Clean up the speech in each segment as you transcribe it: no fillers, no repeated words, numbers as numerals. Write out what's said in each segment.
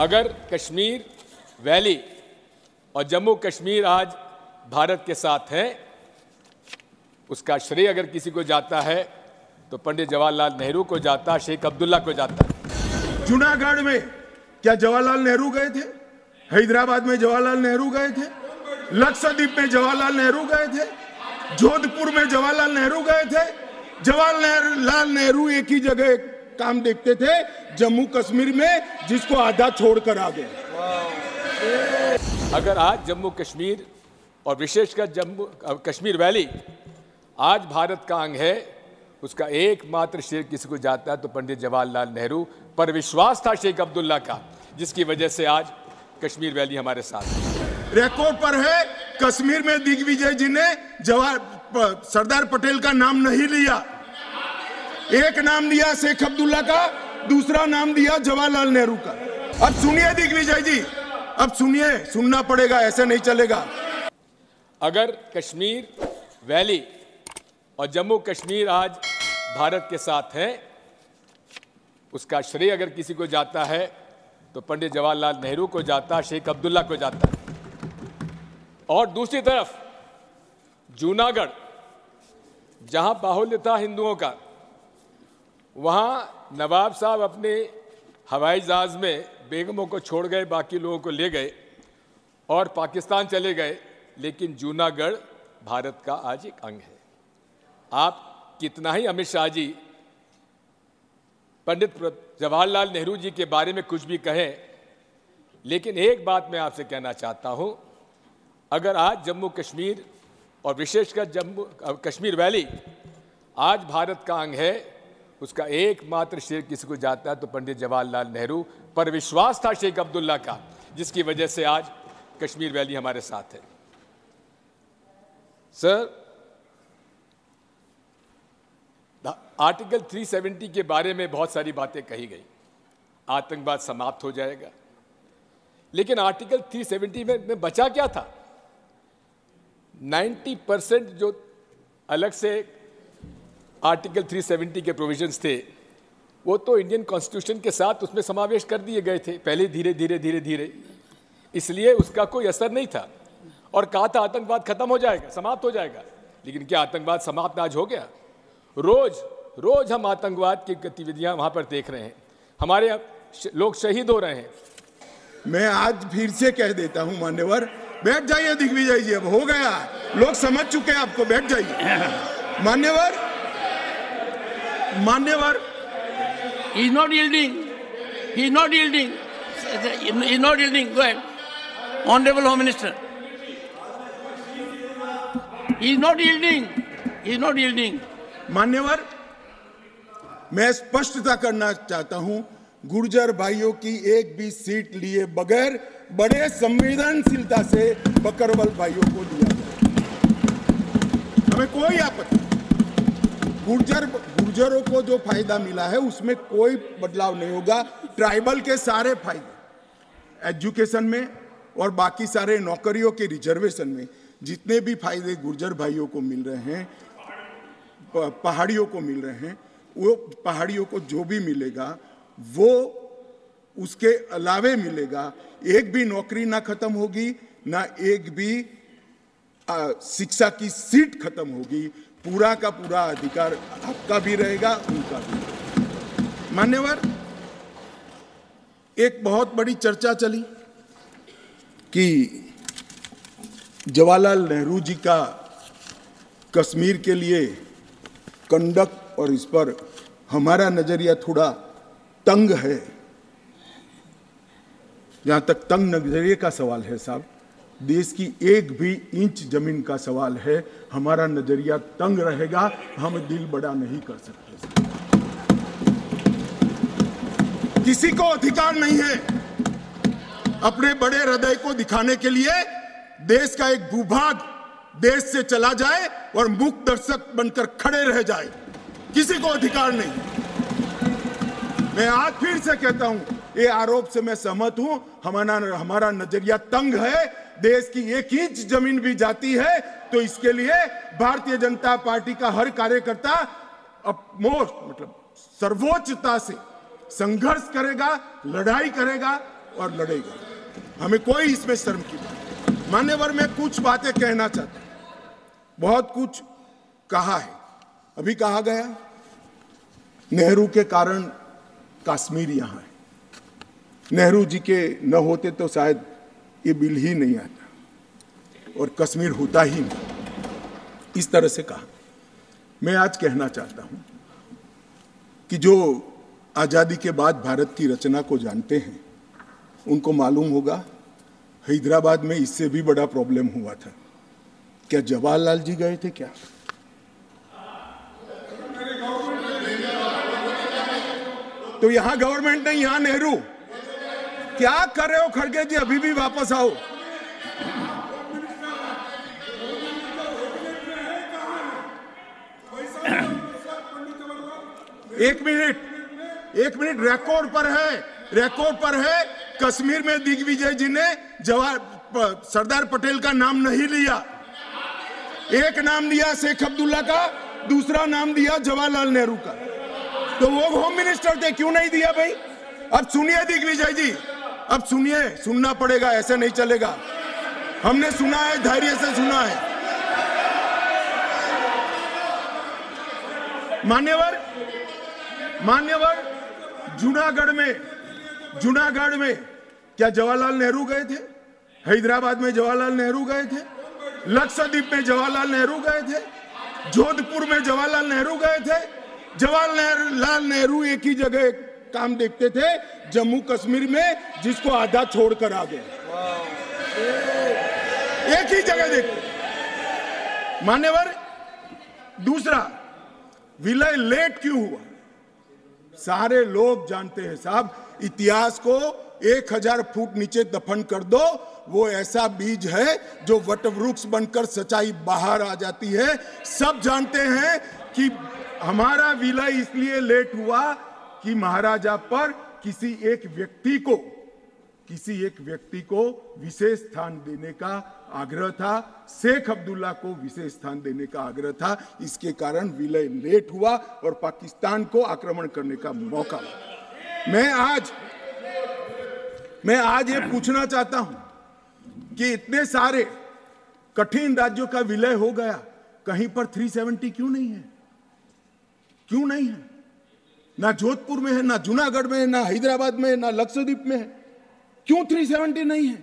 अगर कश्मीर वैली और जम्मू कश्मीर आज भारत के साथ है, उसका श्रेय अगर किसी को जाता है तो पंडित जवाहरलाल नेहरू को जाता, शेख अब्दुल्ला को जाता। जूनागढ़ में क्या जवाहरलाल नेहरू गए थे? हैदराबाद में जवाहरलाल नेहरू गए थे? लक्षद्वीप में जवाहरलाल नेहरू गए थे? जोधपुर में जवाहरलाल नेहरू गए थे? जवाहरलाल नेहरू एक ही जगह काम देखते थे, जम्मू कश्मीर में, जिसको आधा छोड़कर आ गए। अगर आज जम्मू कश्मीर और विशेषकर जम्मू कश्मीर वैली आज भारत का अंग है, उसका एकमात्र श्रेय किसी को जाता है तो पंडित जवाहरलाल नेहरू पर विश्वास था शेख अब्दुल्ला का, जिसकी वजह से आज कश्मीर वैली हमारे साथ है। रिकॉर्ड पर है, कश्मीर में दिग्विजय जी ने सरदार पटेल का नाम नहीं लिया। एक नाम लिया शेख अब्दुल्ला का, दूसरा नाम दिया जवाहरलाल नेहरू का। अब सुनिए दिग्विजय जी, अब सुनिए, सुनना पड़ेगा, ऐसे नहीं चलेगा। अगर कश्मीर वैली और जम्मू कश्मीर आज भारत के साथ है, उसका श्रेय अगर किसी को जाता है तो पंडित जवाहरलाल नेहरू को जाता, शेख अब्दुल्ला को जाता। और दूसरी तरफ जूनागढ़, जहां बाहुल्य था हिंदुओं का, वहां नवाब साहब अपने हवाई जहाज में बेगमों को छोड़ गए, बाकी लोगों को ले गए और पाकिस्तान चले गए, लेकिन जूनागढ़ भारत का आज एक अंग है। आप कितना ही अमित शाह जी पंडित जवाहरलाल नेहरू जी के बारे में कुछ भी कहें, लेकिन एक बात मैं आपसे कहना चाहता हूं, अगर आज जम्मू कश्मीर और विशेषकर जम्मू कश्मीर वैली आज भारत का अंग है, उसका एकमात्र श्रेय किसी को जाता है तो पंडित जवाहरलाल नेहरू पर विश्वास था शेख अब्दुल्ला का, जिसकी वजह से आज कश्मीर वैली हमारे साथ है। सर, आर्टिकल 370 के बारे में बहुत सारी बातें कही गई, आतंकवाद समाप्त हो जाएगा, लेकिन आर्टिकल 370 में बचा क्या था? 90% जो अलग से आर्टिकल 370 के प्रोविजंस थे, वो तो इंडियन कॉन्स्टिट्यूशन के साथ उसमें समावेश कर दिए गए थे पहले, धीरे धीरे, इसलिए उसका कोई असर नहीं था। और कहा था आतंकवाद खत्म हो जाएगा, समाप्त हो जाएगा, लेकिन क्या आतंकवाद समाप्त आज हो गया? रोज हम आतंकवाद की गतिविधियां वहां पर देख रहे हैं, हमारे लोग शहीद हो रहे हैं। मैं आज फिर से कह देता हूं, मान्यवर, बैठ जाइए दिग्विजय जी, अब हो गया, लोग समझ चुके हैं आपको, बैठ जाइए। मान्यवर he is not yielding, go ahead, honorable home minister, he is not yielding। मान्यवर, मैं स्पष्टता करना चाहता हूं, गुर्जर भाइयों की एक भी सीट लिए बगैर बड़े संवेदनशीलता से बकरवाल भाइयों को दिया गया, हमें कोई आपत्ति। गुर्जरों को जो फायदा मिला है उसमें कोई बदलाव नहीं होगा। ट्राइबल के सारे फायदे एजुकेशन में और बाकी सारे नौकरियों के रिजर्वेशन में जितने भी फायदे गुर्जर भाइयों को मिल रहे हैं, पहाड़ियों को मिल रहे हैं, वो पहाड़ियों को जो भी मिलेगा वो उसके अलावे मिलेगा। एक भी नौकरी ना खत्म होगी, ना एक भी शिक्षा की सीट खत्म होगी, पूरा का पूरा अधिकार आपका भी रहेगा, उनका भी। मान्यवर, एक बहुत बड़ी चर्चा चली कि जवाहरलाल नेहरू जी का कश्मीर के लिए कंडक्ट, और इस पर हमारा नजरिया थोड़ा तंग है। जहां तक तंग नजरिए का सवाल है साहब, देश की एक भी इंच जमीन का सवाल है, हमारा नजरिया तंग रहेगा, हम दिल बड़ा नहीं कर सकते। किसी को अधिकार नहीं है अपने बड़े हृदय को दिखाने के लिए देश का एक भूभाग देश से चला जाए और मूक दर्शक बनकर खड़े रह जाए, किसी को अधिकार नहीं। मैं आज फिर से कहता हूं, ये आरोप से मैं सहमत हूं, हमारा नजरिया तंग है। देश की एक इंच जमीन भी जाती है तो इसके लिए भारतीय जनता पार्टी का हर कार्यकर्ता सर्वोच्चता से संघर्ष करेगा, लड़ाई करेगा और लड़ेगा, हमें कोई इसमें शर्म की बात नहीं। मान्यवर, मैं कुछ बातें कहना चाहता हूं। बहुत कुछ कहा है, अभी कहा गया नेहरू के कारण कश्मीर यहां है, नेहरू जी के न होते तो शायद ये बिल ही नहीं आता और कश्मीर होता ही नहीं, इस तरह से कहा। मैं आज कहना चाहता हूं कि जो आजादी के बाद भारत की रचना को जानते हैं उनको मालूम होगा हैदराबाद में इससे भी बड़ा प्रॉब्लम हुआ था। क्या जवाहरलाल जी गए थे क्या? तो यहां गवर्नमेंट नहीं, यहां नेहरू। क्या कर रहे हो खड़गे जी? अभी भी वापस आओ। एक मिनट, रिकॉर्ड पर है कश्मीर में दिग्विजय जी ने सरदार पटेल का नाम नहीं लिया। एक नाम दिया शेख अब्दुल्ला का, दूसरा नाम दिया जवाहरलाल नेहरू का। तो वो होम मिनिस्टर थे, क्यों नहीं दिया भाई? अब सुनिए दिग्विजय जी, अब सुनिए, सुनना पड़ेगा, ऐसे नहीं चलेगा। हमने सुना है, धैर्य से सुना है। मान्यवर, जूनागढ़ में क्या जवाहरलाल नेहरू गए थे? हैदराबाद में जवाहरलाल नेहरू गए थे, लक्षद्वीप में जवाहरलाल नेहरू गए थे, जोधपुर में जवाहरलाल नेहरू गए थे। जवाहरलाल नेहरू एक ही जगह काम देखते थे, जम्मू कश्मीर में, जिसको आधा छोड़कर आ गए। एक ही जगह देखते। मान्यवर, दूसरा, विलय लेट क्यों हुआ? सारे लोग जानते हैं साहब, इतिहास को 1000 फुट नीचे दफन कर दो, वो ऐसा बीज है जो वटवृक्ष बनकर सच्चाई बाहर आ जाती है। सब जानते हैं कि हमारा विलय इसलिए लेट हुआ कि महाराजा पर किसी एक व्यक्ति को विशेष स्थान देने का आग्रह था, शेख अब्दुल्ला को विशेष स्थान देने का आग्रह था। इसके कारण विलय लेट हुआ और पाकिस्तान को आक्रमण करने का मौका मिला। मैं आज ये पूछना चाहता हूं कि इतने सारे कठिन राज्यों का विलय हो गया, कहीं पर 370 क्यों नहीं है? क्यों नहीं है? ना जोधपुर में है, ना जूनागढ़ में है, ना हैदराबाद में है, ना लक्षद्वीप में है। क्यों 370 नहीं है?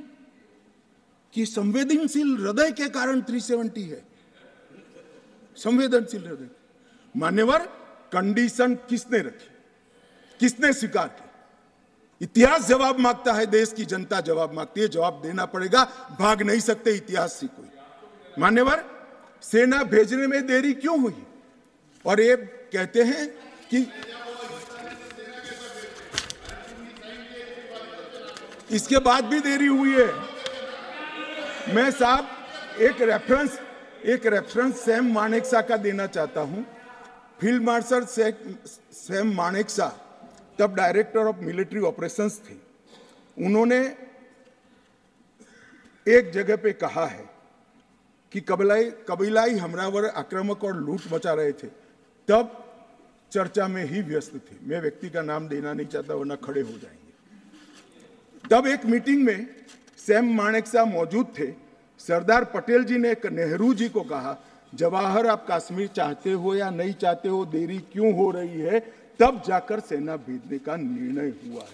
कि संवेदनशील हृदय के कारण 370 है। संवेदनशील हृदय। मान्यवर, कंडीशन किसने रखी, किसने स्वीकार की? इतिहास जवाब मांगता है, देश की जनता जवाब मांगती है, जवाब देना पड़ेगा, भाग नहीं सकते इतिहास से कोई। मान्यवर, सेना भेजने में देरी क्यों हुई? और ये कहते हैं कि इसके बाद भी देरी हुई है। मैं साहब एक रेफरेंस सैम मानेकशॉ का देना चाहता हूं। फील्ड मार्शल सैम मानेकशॉ तब डायरेक्टर ऑफ मिलिट्री ऑपरेशंस थे। उन्होंने एक जगह पे कहा है कि कबीलाई हमलावर आक्रामक और लूट मचा रहे थे, तब चर्चा में ही व्यस्त थे। मैं व्यक्ति का नाम देना नहीं चाहता वरना खड़े हो जाएंगे। तब एक मीटिंग में सैम मानेकशॉ मौजूद थे। सरदार पटेल जी ने नेहरू जी को कहा, जवाहर आप कश्मीर चाहते हो या नहीं चाहते हो, देरी क्यों हो रही है? तब जाकर सेना भेजने का निर्णय हुआ है।